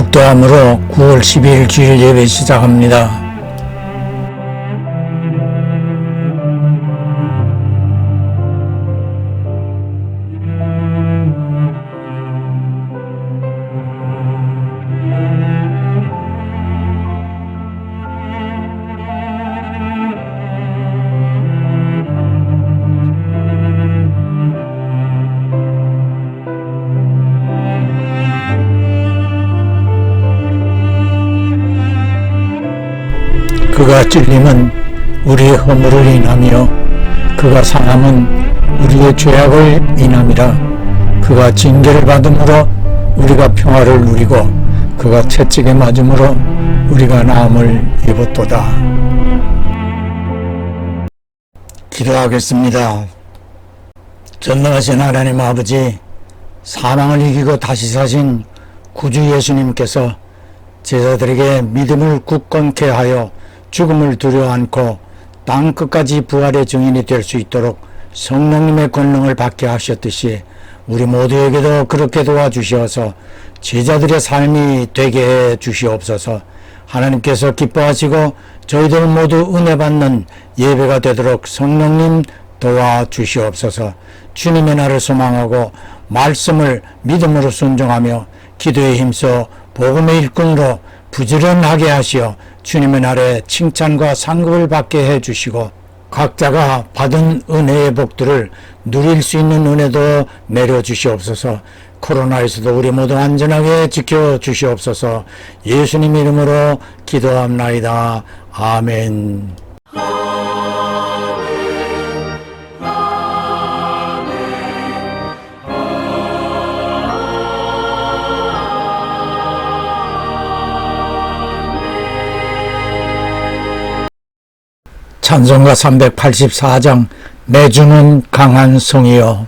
목도함으로 9월 12일 주일 예배 시작합니다. 그가 찔림은 우리의 허물을 인하며 그가 상함은 우리의 죄악을 인함이라. 그가 징계를 받음으로 우리가 평화를 누리고 그가 채찍에 맞음으로 우리가 나음을 입었도다. 기도하겠습니다. 전능하신 하나님 아버지, 사망을 이기고 다시 사신 구주 예수님께서 제자들에게 믿음을 굳건케 하여 죽음을 두려워 않고 땅 끝까지 부활의 증인이 될 수 있도록 성령님의 권능을 받게 하셨듯이 우리 모두에게도 그렇게 도와주시어서 제자들의 삶이 되게 해 주시옵소서. 하나님께서 기뻐하시고 저희들 모두 은혜 받는 예배가 되도록 성령님 도와주시옵소서. 주님의 날을 소망하고 말씀을 믿음으로 순종하며 기도에 힘써 복음의 일꾼으로 부지런하게 하시어 주님의 날에 칭찬과 상급을 받게 해주시고 각자가 받은 은혜의 복들을 누릴 수 있는 은혜도 내려주시옵소서. 코로나에서도 우리 모두 안전하게 지켜주시옵소서. 예수님 이름으로 기도합나이다. 아멘. 찬송가 384장 내 주는 강한 성이여.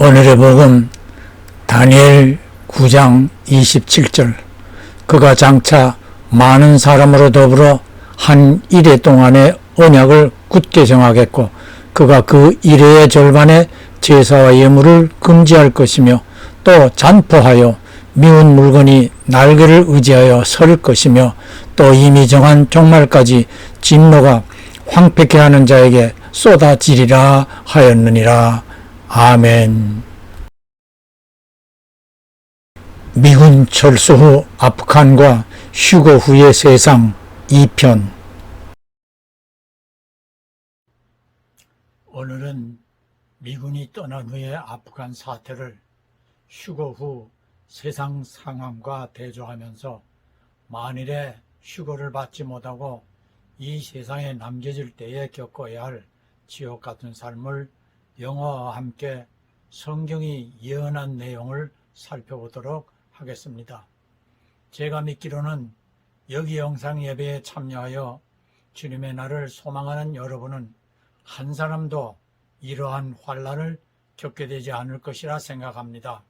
오늘의 복음 다니엘 9장 27절. 그가 장차 많은 사람으로 더불어 한 이레 동안의 언약을 굳게 정하겠고 그가 그 이레의 절반에 제사와 예물을 금지할 것이며 또 잔포하여 미운 물건이 날개를 의지하여 설 것이며 또 이미 정한 종말까지 진노가 황폐케 하는 자에게 쏟아지리라 하였느니라. 아멘. 미군 철수 후 아프간과 휴거 후의 세상 2편. 오늘은 미군이 떠난 후의 아프간 사태를 휴거 후 세상 상황과 대조하면서 만일에 휴거를 받지 못하고 이 세상에 남겨질 때에 겪어야 할 지옥 같은 삶을 영화와 함께 성경이 예언한 내용을 살펴보도록 하겠습니다. 제가 믿기로는 여기 영상 예배에 참여하여 주님의 날을 소망하는 여러분은 한 사람도 이러한 환난을 겪게 되지 않을 것이라 생각합니다.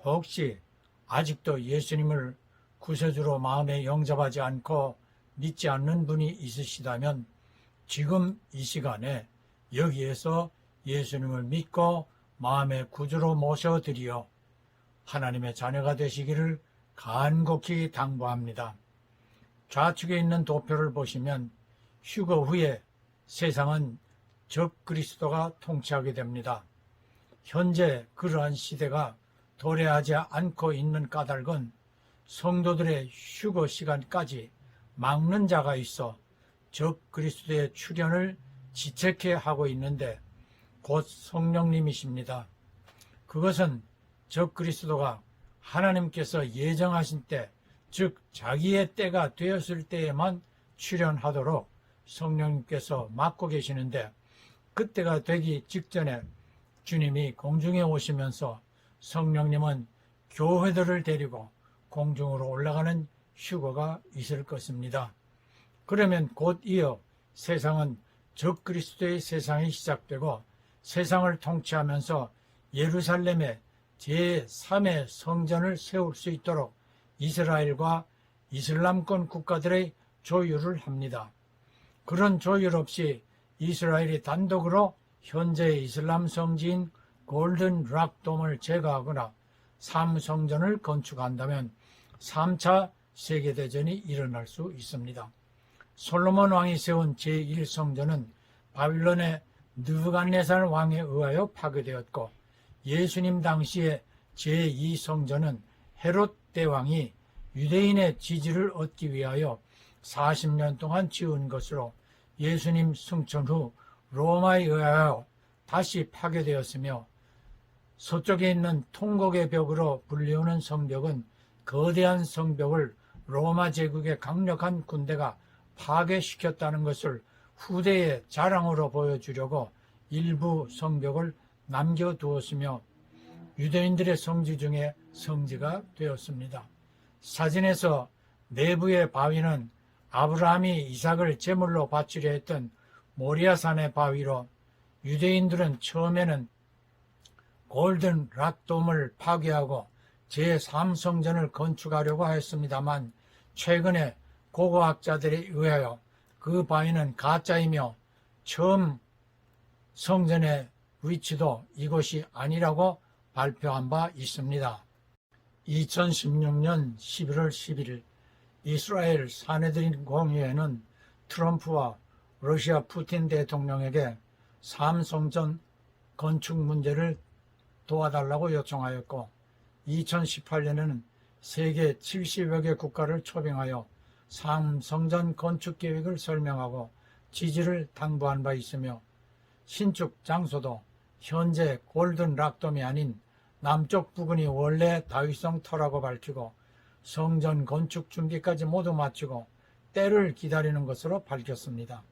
혹시 아직도 예수님을 구세주로 마음에 영접하지 않고 믿지 않는 분이 있으시다면 지금 이 시간에 여기에서 예수님을 믿고 마음의 구주로 모셔드리어 하나님의 자녀가 되시기를 간곡히 당부합니다. 좌측에 있는 도표를 보시면 휴거 후에 세상은 적 그리스도가 통치하게 됩니다. 현재 그러한 시대가 도래하지 않고 있는 까닭은 성도들의 휴거 시간까지 막는 자가 있어 적 그리스도의 출현을 지체케 하고 있는데 곧 성령님이십니다. 그것은 적 그리스도가 하나님께서 예정하신 때, 즉 자기의 때가 되었을 때에만 출현하도록 성령님께서 막고 계시는데 그때가 되기 직전에 주님이 공중에 오시면서 성령님은 교회들을 데리고 공중으로 올라가는 휴거가 있을 것입니다. 그러면 곧 이어 세상은 적 그리스도의 세상이 시작되고 세상을 통치하면서 예루살렘에 제3의 성전을 세울 수 있도록 이스라엘과 이슬람권 국가들의 조율을 합니다. 그런 조율 없이 이스라엘이 단독으로 현재의 이슬람 성지인 골든 락돔을 제거하거나 3성전을 건축한다면 3차 세계대전이 일어날 수 있습니다. 솔로몬 왕이 세운 제1성전은 바빌론의 느부갓네살 왕에 의하여 파괴되었고 예수님 당시의 제2성전은 헤롯 대왕이 유대인의 지지를 얻기 위하여 40년 동안 지은 것으로 예수님 승천 후 로마에 의하여 다시 파괴되었으며 서쪽에 있는 통곡의 벽으로 불리우는 성벽은 거대한 성벽을 로마 제국의 강력한 군대가 파괴시켰다는 것을 후대의 자랑으로 보여주려고 일부 성벽을 남겨두었으며 유대인들의 성지 중에 성지가 되었습니다. 사진에서 내부의 바위는 아브라함이 이삭을 제물로 바치려 했던 모리아산의 바위로 유대인들은 처음에는 골든 락돔을 파괴하고 제3성전을 건축하려고 했습니다만 최근에 고고학자들에 의하여 그 바위는 가짜이며 처음 성전의 위치도 이곳이 아니라고 발표한 바 있습니다. 2016년 11월 11일 이스라엘 사내들인 공의회는 트럼프와 러시아 푸틴 대통령에게 3성전 건축 문제를 도와달라고 요청하였고 2018년에는 세계 70여 개 국가를 초빙하여 3성전 건축 계획을 설명하고 지지를 당부한 바 있으며 신축 장소도 현재 골든 락돔이 아닌 남쪽 부근이 원래 다윗성 터라고 밝히고 성전 건축 준비까지 모두 마치고 때를 기다리는 것으로 밝혔습니다.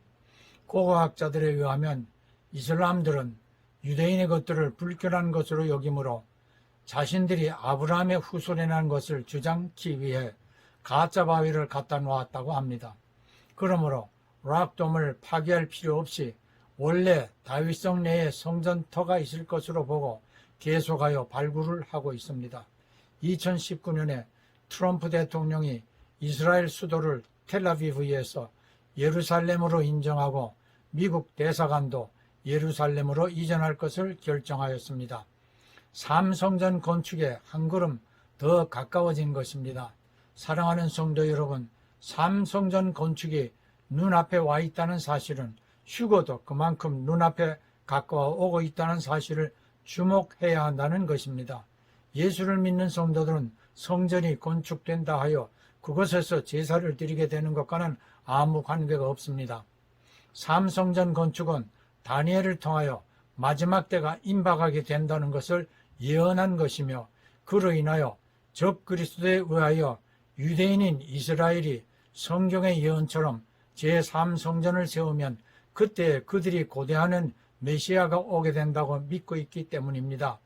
고고학자들에 의하면 이슬람들은 유대인의 것들을 불결한 것으로 여기므로 자신들이 아브라함의 후손이라는 것을 주장하기 위해 가짜 바위를 갖다 놓았다고 합니다. 그러므로 락돔을 파괴할 필요 없이 원래 다윗성 내에 성전터가 있을 것으로 보고 계속하여 발굴을 하고 있습니다. 2019년에 트럼프 대통령이 이스라엘 수도를 텔아비브에서 예루살렘으로 인정하고 미국 대사관도 예루살렘으로 이전할 것을 결정하였습니다. 삼성전 건축에 한 걸음 더 가까워진 것입니다. 사랑하는 성도 여러분, 삼성전 건축이 눈앞에 와 있다는 사실은 휴거도 그만큼 눈앞에 가까워 오고 있다는 사실을 주목해야 한다는 것입니다. 예수를 믿는 성도들은 성전이 건축된다 하여 그곳에서 제사를 드리게 되는 것과는 아무 관계가 없습니다. 삼성전 건축은 다니엘을 통하여 마지막 때가 임박하게 된다는 것을 예언한 것이며, 그로 인하여 적 그리스도에 의하여 유대인인 이스라엘이 성경의 예언처럼 제3성전을 세우면 그때 그들이 고대하는 메시아가 오게 된다고 믿고 있기 때문입니다.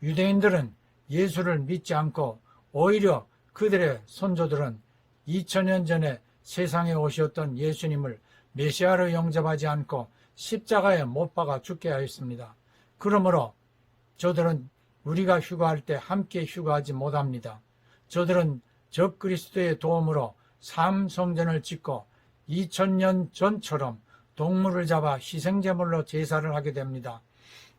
유대인들은 예수를 믿지 않고 오히려 그들의 선조들은 2000년 전에 세상에 오셨던 예수님을 메시아로 영접하지 않고 십자가에 못 박아 죽게 하였습니다. 그러므로 저들은 우리가 휴거할 때 함께 휴거하지 못합니다. 저들은 적 그리스도의 도움으로 삼성전을 짓고 2000년 전처럼 동물을 잡아 희생제물로 제사를 하게 됩니다.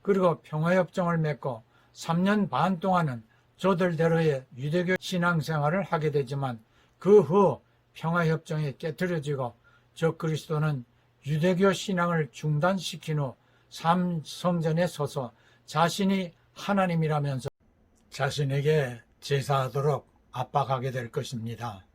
그리고 평화협정을 맺고 3년 반 동안은 저들대로의 유대교 신앙생활을 하게 되지만 그 후 평화협정이 깨트려지고 적 그리스도는 유대교 신앙을 중단시킨 후 삼성전에 서서 자신이 하나님이라면서 자신에게 제사하도록 압박하게 될 것입니다.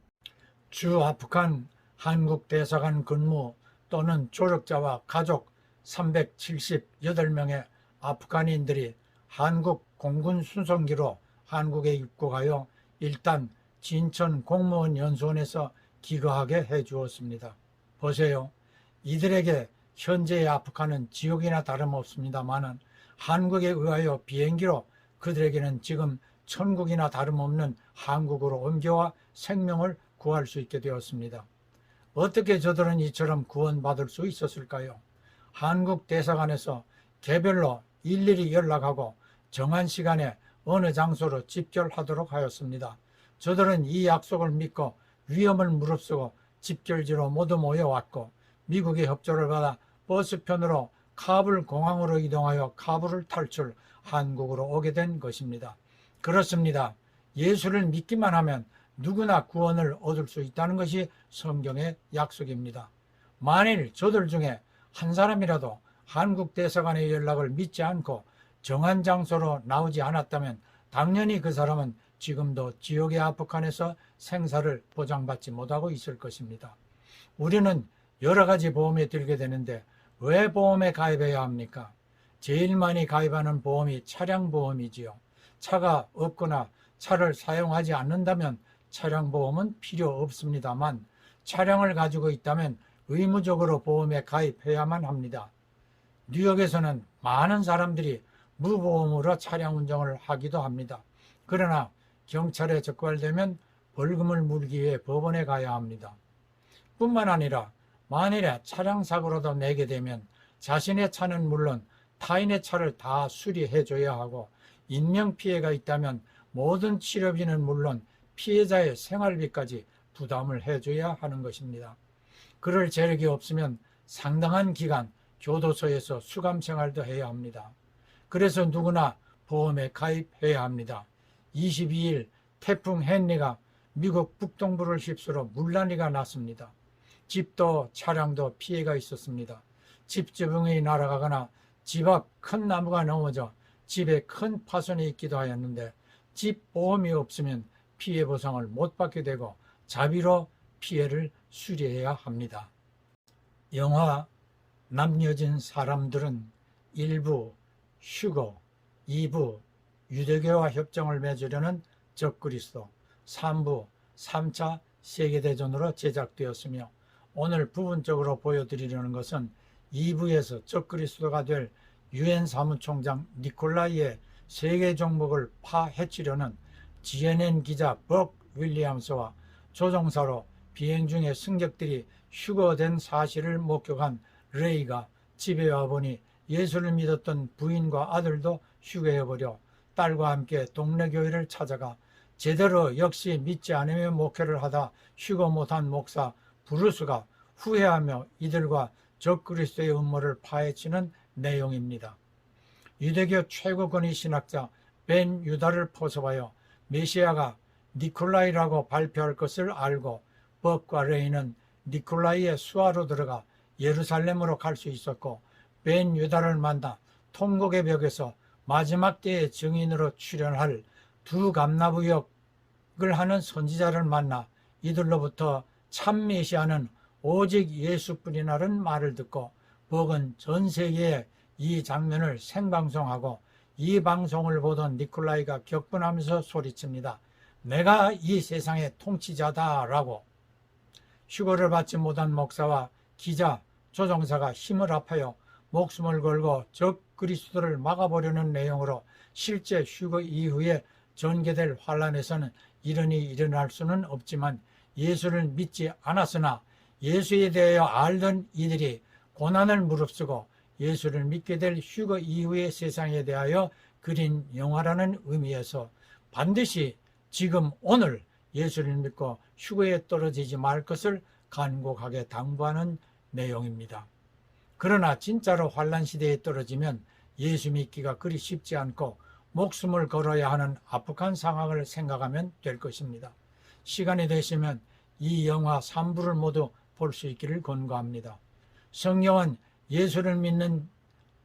주 아프간 한국 대사관 근무 또는 조력자와 가족 378명의 아프간인들이 한국 공군 수송기로 한국에 입국하여 일단 진천 공무원 연수원에서 귀가하게 해주었습니다. 보세요. 이들에게 현재의 아프간은 지옥이나 다름없습니다만 한국에 의하여 비행기로 그들에게는 지금 천국이나 다름없는 한국으로 옮겨와 생명을 구할 수 있게 되었습니다. 어떻게 저들은 이처럼 구원받을 수 있었을까요? 한국 대사관에서 개별로 일일이 연락하고 정한 시간에 어느 장소로 집결하도록 하였습니다. 저들은 이 약속을 믿고 위험을 무릅쓰고 집결지로 모두 모여왔고 미국의 협조를 받아 버스편으로 카불 공항으로 이동하여 카불을 탈출 한국으로 오게 된 것입니다. 그렇습니다. 예수를 믿기만 하면 누구나 구원을 얻을 수 있다는 것이 성경의 약속입니다. 만일 저들 중에 한 사람이라도 한국 대사관의 연락을 믿지 않고 정한 장소로 나오지 않았다면 당연히 그 사람은 지금도 지옥의 아프간에서 생사를 보장받지 못하고 있을 것입니다. 우리는 여러 가지 보험에 들게 되는데 왜 보험에 가입해야 합니까? 제일 많이 가입하는 보험이 차량보험이지요. 차가 없거나 차를 사용하지 않는다면 차량보험은 필요 없습니다만 차량을 가지고 있다면 의무적으로 보험에 가입해야만 합니다. 뉴욕에서는 많은 사람들이 무보험으로 차량 운전을 하기도 합니다. 그러나 경찰에 적발되면 벌금을 물기 위해 법원에 가야 합니다. 뿐만 아니라 만일에 차량 사고라도 내게 되면 자신의 차는 물론 타인의 차를 다 수리해줘야 하고 인명피해가 있다면 모든 치료비는 물론 피해자의 생활비까지 부담을 해줘야 하는 것입니다. 그럴 재력이 없으면 상당한 기간 교도소에서 수감 생활도 해야 합니다. 그래서 누구나 보험에 가입해야 합니다. 22일 태풍 헨리가 미국 북동부를 휩쓸어 물난리가 났습니다. 집도 차량도 피해가 있었습니다. 집 지붕이 날아가거나 집 앞 큰 나무가 넘어져 집에 큰 파손이 있기도 하였는데 집 보험이 없으면 피해 보상을 못 받게 되고 자비로 피해를 수리해야 합니다. 영화 남겨진 사람들은 1부 휴거, 2부 유대교와 협정을 맺으려는 적그리스도, 3부 3차 세계대전으로 제작되었으며 오늘 부분적으로 보여드리려는 것은 2부에서 적그리스도가 될 유엔 사무총장 니콜라이의 세계 정복을 파헤치려는 CNN 기자 벅 윌리엄스와 조종사로 비행 중에 승객들이 휴거된 사실을 목격한 레이가 집에 와보니 예수를 믿었던 부인과 아들도 휴거해버려 딸과 함께 동네 교회를 찾아가 제대로 역시 믿지 않으며 목회를 하다 휴거 못한 목사 브루스가 후회하며 이들과 적그리스도의 음모를 파헤치는 내용입니다. 유대교 최고 권위 신학자 벤 유다를 포섭하여 메시아가 니콜라이라고 발표할 것을 알고 벅과 레이는 니콜라이의 수하로 들어가 예루살렘으로 갈 수 있었고, 벤 유다를 만나 통곡의 벽에서 마지막 때의 증인으로 출연할 두 감나무 역을 하는 선지자를 만나 이들로부터 참 메시아는 오직 예수뿐이라는 말을 듣고 벅은 전 세계에 이 장면을 생방송하고 이 방송을 보던 니콜라이가 격분하면서 소리칩니다. 내가 이 세상의 통치자다라고. 휴거를 받지 못한 목사와 기자, 조종사가 힘을 합하여 목숨을 걸고 적 그리스도를 막아보려는 내용으로 실제 휴거 이후에 전개될 환란에서는 이런 일이 일어날 수는 없지만 예수를 믿지 않았으나 예수에 대하여 알던 이들이 고난을 무릅쓰고 예수를 믿게 될 휴거 이후의 세상에 대하여 그린 영화라는 의미에서 반드시 지금 오늘 예수를 믿고 휴거에 떨어지지 말 것을 간곡하게 당부하는 내용입니다. 그러나 진짜로 환란 시대에 떨어지면 예수 믿기가 그리 쉽지 않고 목숨을 걸어야 하는 아프한 상황을 생각하면 될 것입니다. 시간이 되시면 이 영화 3부를 모두 볼 수 있기를 권고합니다. 성경은 예수를 믿는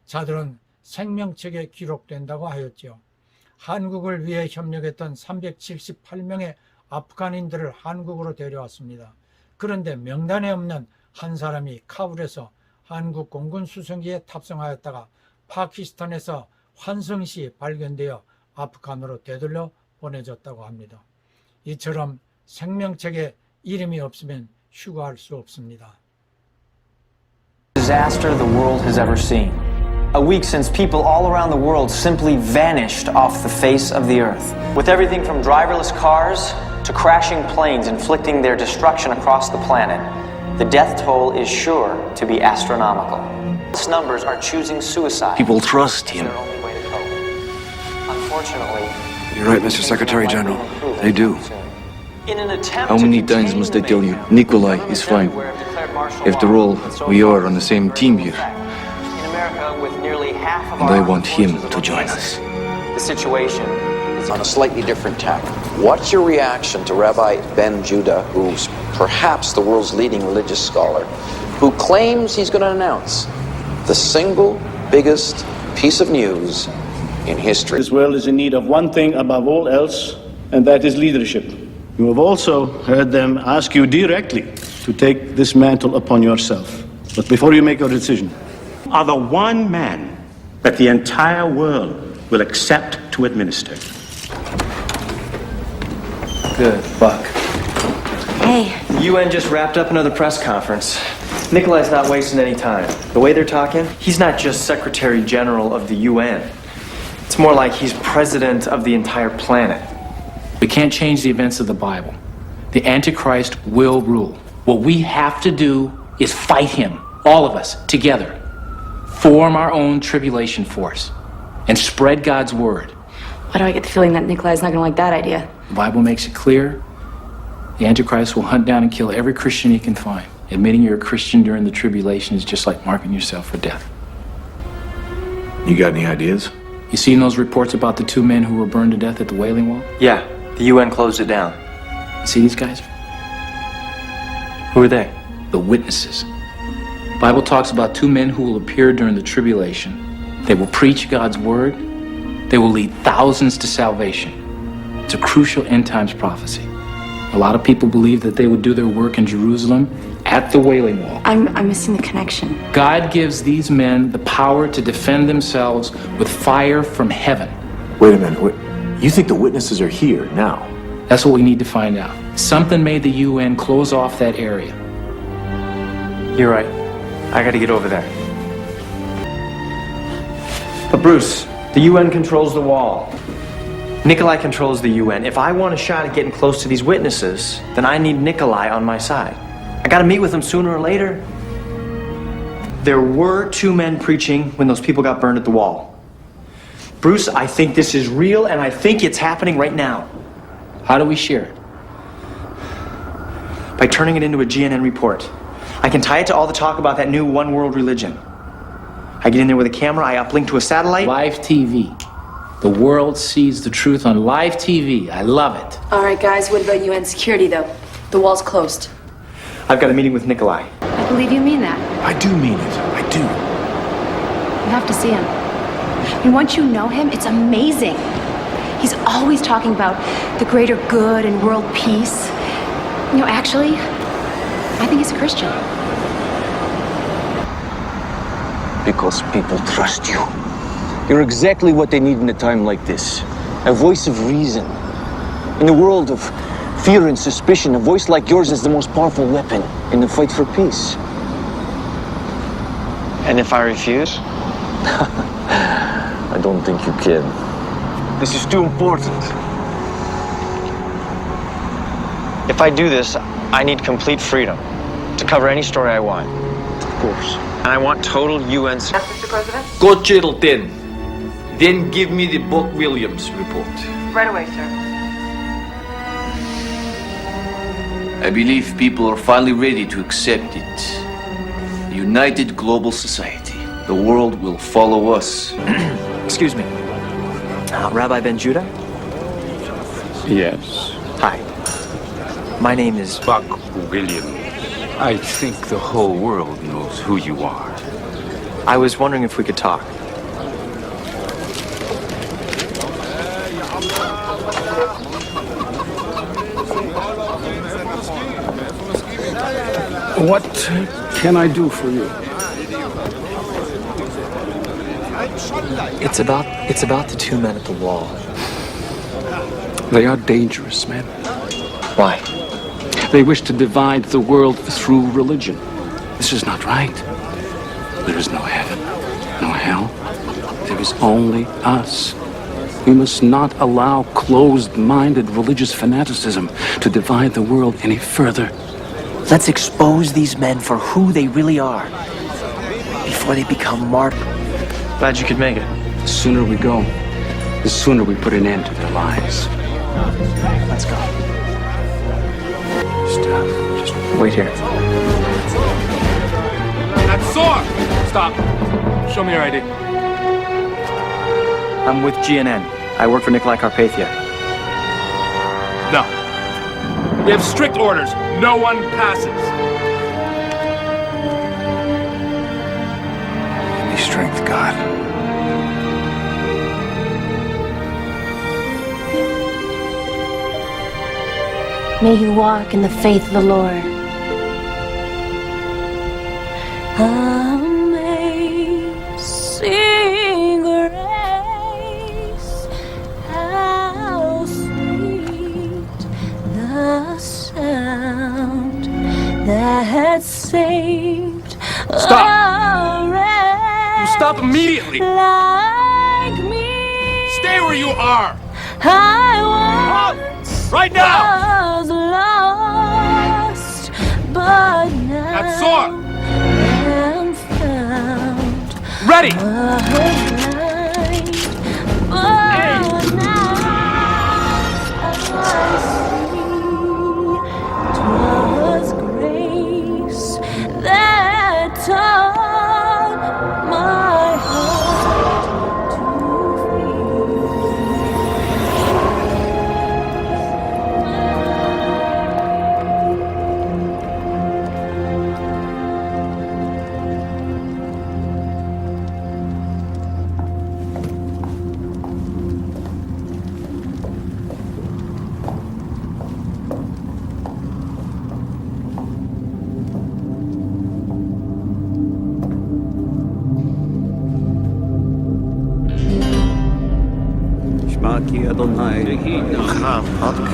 자들은 생명책에 기록된다고 하였지요. 한국을 위해 협력했던 378명의 아프간인들을 한국으로 데려왔습니다. 그런데 명단에 없는 한 사람이 카불에서 한국 공군 수송기에 탑승하였다가 파키스탄에서 환성시 발견되어 아프간으로 되돌려 보내졌다고 합니다. 이처럼 생명책에 이름이 없으면 휴거할 수 없습니다. Disaster the world has ever seen. A week since people all around the world simply vanished off the face of the earth. With everything from driverless cars to crashing planes inflicting their destruction across the planet, the death toll is sure to be astronomical. Its numbers are choosing suicide. People trust him. Their only way to cope. Unfortunately, You're right, Mr. Secretary General. They do. in an attempt How to many contain times must the I tell you, invasion, Nikolai the is government fine. everywhere have declared martial After law, all, and so we far, are on the same team here. In America, with nearly half of And our I want him forces to join enlisted, us. the situation is On a slightly different tack, what's your reaction to Rabbi Ben Judah, who's perhaps the world's leading religious scholar, who claims he's going to announce the single biggest piece of news in history? This world is in need of one thing above all else, and that is leadership. You have also heard them ask you directly to take this mantle upon yourself. But before you make your decision, are the one man that the entire world will accept to administer. Good luck. Hey, The UN just wrapped up another press conference. Nikolai's not wasting any time. The way they're talking, he's not just Secretary General of the UN. It's more like he's president of the entire planet. We can't change the events of the Bible. The Antichrist will rule. What we have to do is fight him, all of us, together. Form our own tribulation force and spread God's word. why do I get the feeling that Nikolai's not gonna like that idea? The Bible makes it clear the Antichrist will hunt down and kill every Christian he can find. Admitting you're a Christian during the tribulation is just like marking yourself for death. You got any ideas? You seen those reports about the 2 men who were burned to death at the Wailing Wall? Yeah, the UN closed it down. See these guys? Who are they? The witnesses. Bible talks about 2 men who will appear during the tribulation. They will preach God's word. They will lead thousands to salvation. It's a crucial end times prophecy. A lot of people believe that they would do their work in Jerusalem at the Wailing Wall. I'm missing the connection. God gives these men the power to defend themselves with fire from heaven. Wait a minute. You think the witnesses are here now? That's what we need to find out. Something made the UN close off that area. You're right. I gotta get over there. But Bruce, the UN controls the wall. Nikolai controls the UN. If I want a shot at getting close to these witnesses, then I need Nikolai on my side. I gotta meet with him sooner or later. There were 2 men preaching when those people got burned at the wall. Bruce, I think this is real, and I think it's happening right now. How do we share it? By turning it into a GNN report. I can tie it to all the talk about that new one world religion. I get in there with a camera, I uplink to a satellite. Live TV. The world sees the truth on live TV. I love it. All right, guys, what about UN security, though? The wall's closed. I've got a meeting with Nikolai. I believe you mean that. I do mean it. I do. You have to see him. And once you know him, it's amazing. He's always talking about the greater good and world peace. You know, actually, I think he's a Christian. Because people trust you. You're exactly what they need in a time like this. A voice of reason. In a world of fear and suspicion, a voice like yours is the most powerful weapon in the fight for peace. And if I refuse? I don't think you can. This is too important. If I do this, I need complete freedom to cover any story I want. Of course. And I want total UN. Mr. President? Go channel 10. Then give me the Buck Williams report. Right away, sir. I believe people are finally ready to accept it. A united global society. The world will follow us. Excuse me. Rabbi Ben Judah? Yes. Hi. My name is Buck Williams. I think the whole world knows who you are. I was wondering if we could talk. What can I do for you? It's about the two men at the wall. They are dangerous men. Why? They wish to divide the world through religion. This is not right. There is no heaven, no hell. There is only us. We must not allow closed-minded religious fanaticism to divide the world any further. Let's expose these men for who they really are before they become martyrs. Glad you could make it. The sooner we go, the sooner we put an end to their lives. Let's go. Just wait here. That's Sword! Stop. Show me your ID. I'm with GNN. I work for Nikolai Carpathia. No. We have strict orders. No one passes. Give me strength, God. May you walk in the faith of the Lord. Amazing grace, how sweet the sound that saved Stop. a wretch You stop immediately. like me. Stay where you are. I once Right now. was lost, but now That's Sword. am found. Ready. But now I see 'twas grace that taught my heart to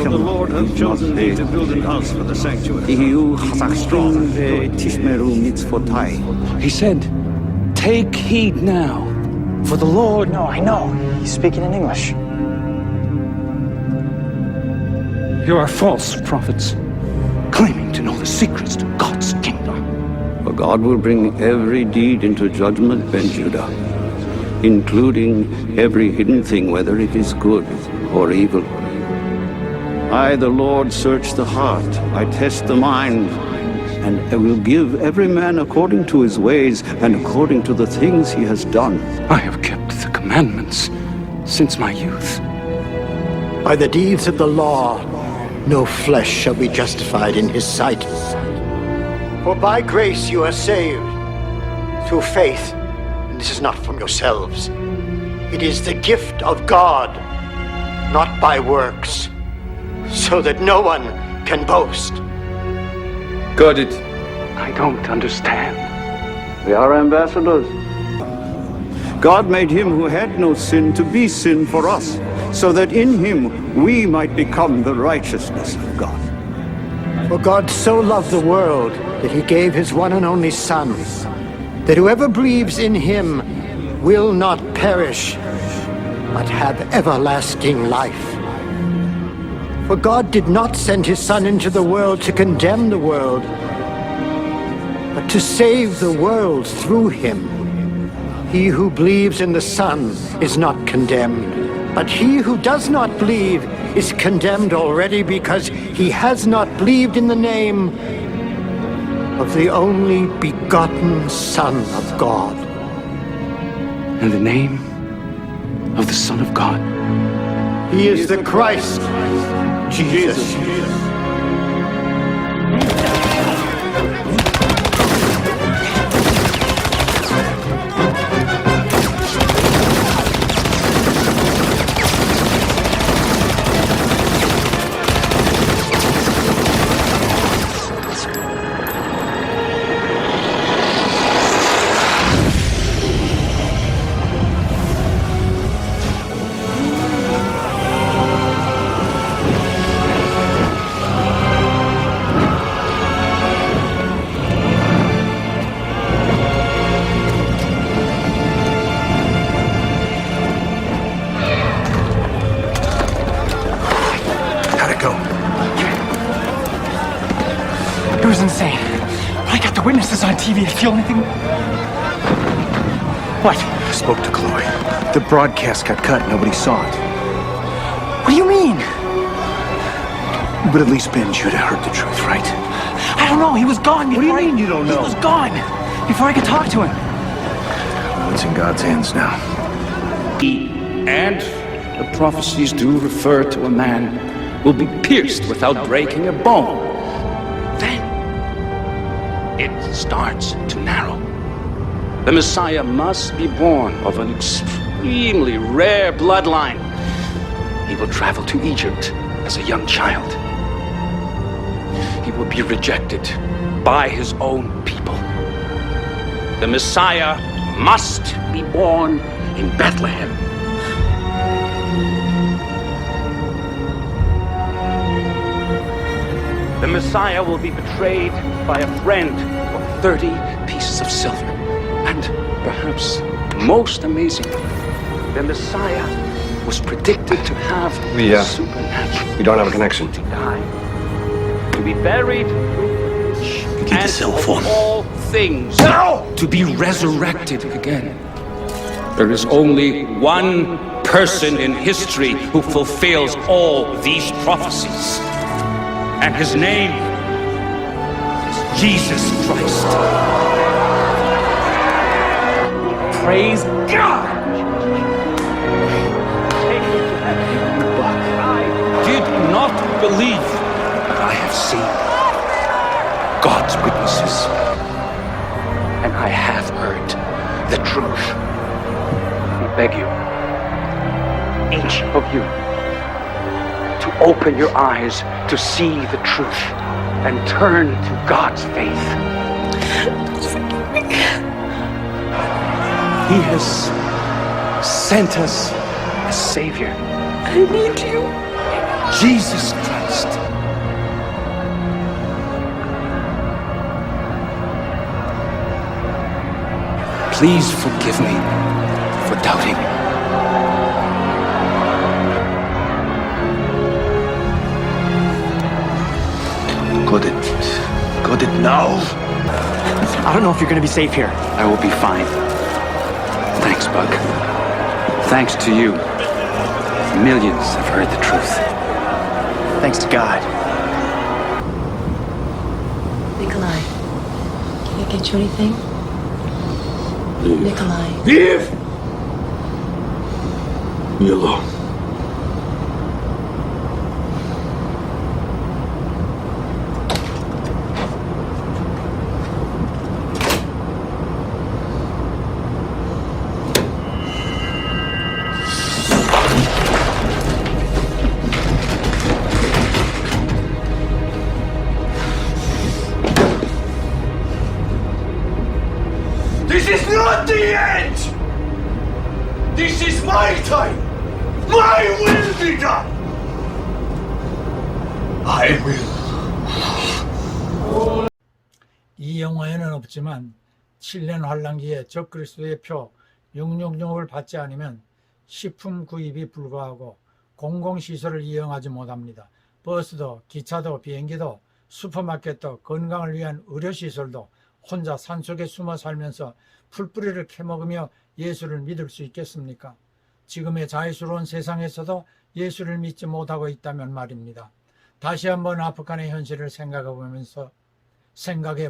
The Lord has chosen thee to build an house for the sanctuary. He said, take heed now. For the Lord, no, I know. He's speaking in English. You are false prophets, claiming to know the secrets to God's kingdom. For God will bring every deed into judgment, Ben Judah. including every hidden thing, whether it is good or evil. I, the Lord, search the heart, I test the mind, and I will give every man according to his ways and according to the things he has done. I have kept the commandments since my youth. By the deeds of the law, no flesh shall be justified in his sight. For by grace you are saved, through faith, and this is not from yourselves. It is the gift of God, not by works, so that no one can boast. Got it. I don't understand. We are ambassadors. God made him who had no sin to be sin for us, so that in him we might become the righteousness of God. For God so loved the world that he gave his one and only Son, that whoever believes in him will not perish, but have everlasting life. For God did not send his Son into the world to condemn the world, but to save the world through him. He who believes in the Son is not condemned, but he who does not believe is condemned already because he has not believed in the name of the only begotten Son of God. In the name of the Son of God. He is the Christ, Jesus. It was insane. I got the witnesses on TV to feel anything. What? I spoke to Chloe. The broadcast got cut. Nobody saw it. What do you mean? But at least Ben Judah heard the truth, right? I don't know. He was gone before. What do you mean you don't know? He was gone before I could talk to him. Well, it's in God's hands now. And the prophecies do refer to a man who will be pierced without breaking a bone. Then it starts to narrow. The Messiah must be born of an extremely rare bloodline. He will travel to Egypt as a young child. He will be rejected by his own people. The Messiah must be born in Bethlehem. The Messiah will be betrayed by a friend for 30 pieces of silver. And perhaps most amazing, the Messiah was predicted to have supernatural. We don't have a connection. To die, to be buried, Get the cell phone. all things, to be resurrected again. There is only one person in history who fulfills all these prophecies. And his name is Jesus Christ. Praise God! I did not believe, but I have seen God's witnesses. And I have heard the truth. I beg you, each of you, to open your eyes to see the truth and turn to God's faith. He has sent us a Savior. I need you. Jesus Christ. Please forgive me for doubting. Got it now. I don't know if you're gonna be safe here. I will be fine. Thank Thanks, Buck. Thanks to you. Millions have heard the truth. Thanks to God. Nikolai, can I get you anything? Nikolai. Leave me alone. This is not the end! This is my time! My will be done! I will. 이 영화에는 없지만 7년 환란기에 적그리스도의 표 666을 받지 않으면 식품 구입이 불가하고 공공시설을 이용하지 못합니다. 버스도 기차도 비행기도 슈퍼마켓도 건강을 위한 의료시설도 혼자 산속에 숨어 살면서 풀뿌리를 캐먹으며 예수를 믿을 수 있겠습니까? 지금의 자유스러운 세상에서도 예수를 믿지 못하고 있다면 말입니다. 다시 한번 아프간의 현실을 생각해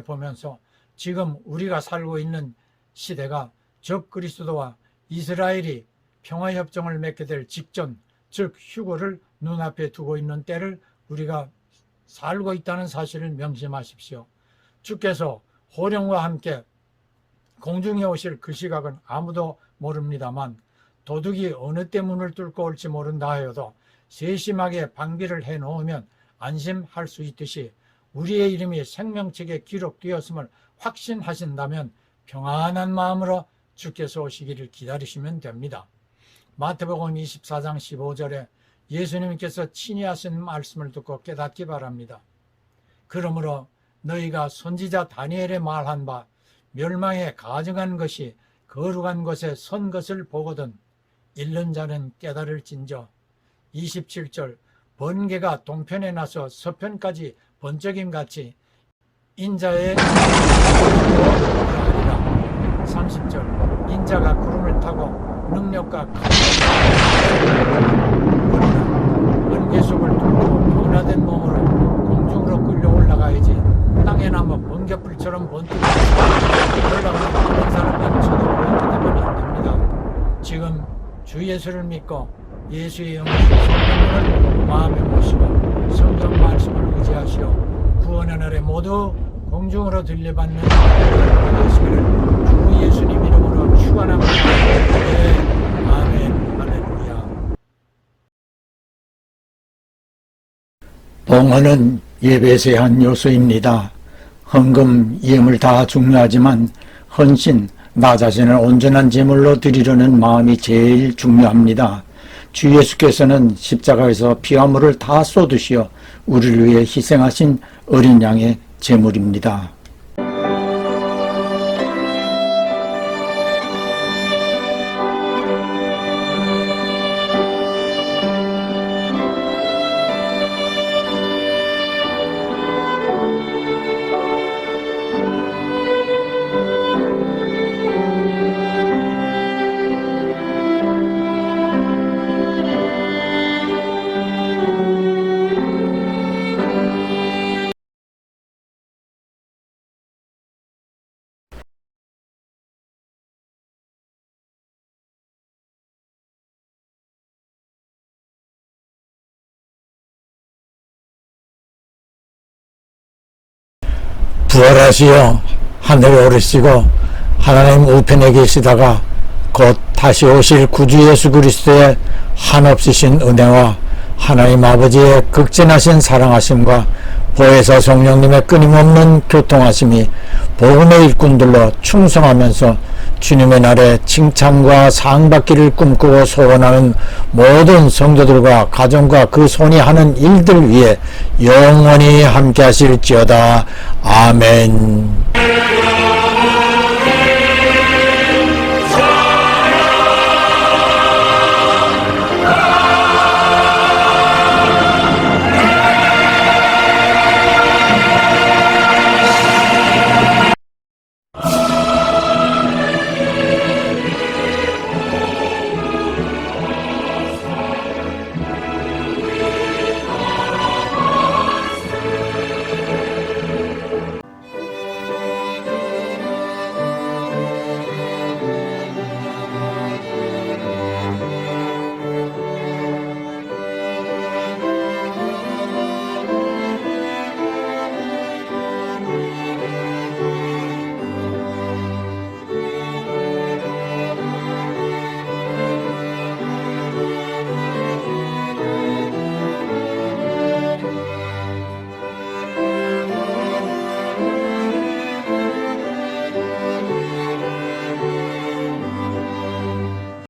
보면서 지금 우리가 살고 있는 시대가 적그리스도와 이스라엘이 평화협정을 맺게 될 직전, 즉 휴거를 눈앞에 두고 있는 때를 우리가 살고 있다는 사실을 명심하십시오. 주께서 호령과 함께 공중에 오실 그 시각은 아무도 모릅니다만 도둑이 어느 때 문을 뚫고 올지 모른다 하여도 세심하게 방비를 해놓으면 안심할 수 있듯이 우리의 이름이 생명책에 기록되었음을 확신하신다면 평안한 마음으로 주께서 오시기를 기다리시면 됩니다. 마태복음 24장 15절에 예수님께서 친히 하신 말씀을 듣고 깨닫기 바랍니다. 그러므로 너희가 선지자 다니엘의 말한 바 멸망에 가증한 것이 거룩한 곳에 선 것을 보거든 읽는 자는 깨달을진저. 27절 번개가 동편에 나서 서편까지 번쩍임같이 인자의 30절 인자가 구름을 타고 능력과 번개 속을 뚫고 변화된 몸으로 공중으로 끌려 올라가야지 땅에 남아 번개불처럼 번뜩 올라가는 많은 사람들은 쳐다보게 되면 안 됩니다. 지금 주 예수를 믿고 예수의 영광을 성령을 마음에 모시고 성경 말씀을 의지하시오 구원의 날에 모두 공중으로 들려받는 되시기를 주 예수님 이름으로 축원합니다. 네, 아멘, 할렐루야. 봉헌은 예배의 한 요소입니다. 헌금, 예물 다 중요하지만 헌신, 나 자신을 온전한 제물로 드리려는 마음이 제일 중요합니다. 주 예수께서는 십자가에서 피와 물을 다 쏟으시어 우리를 위해 희생하신 어린 양의 제물입니다. 부활하시어 하늘에 오르시고 하나님 우편에 계시다가 곧 다시 오실 구주 예수 그리스도의 한없으신 은혜와 하나님 아버지의 극진하신 사랑하심과 보혜사 성령님의 끊임없는 교통하심이 복음의 일꾼들로 충성하면서 주님의 날에 칭찬과 상받기를 꿈꾸고 소원하는 모든 성도들과 가정과 그 손이 하는 일들 위해 영원히 함께 하실지어다. 아멘.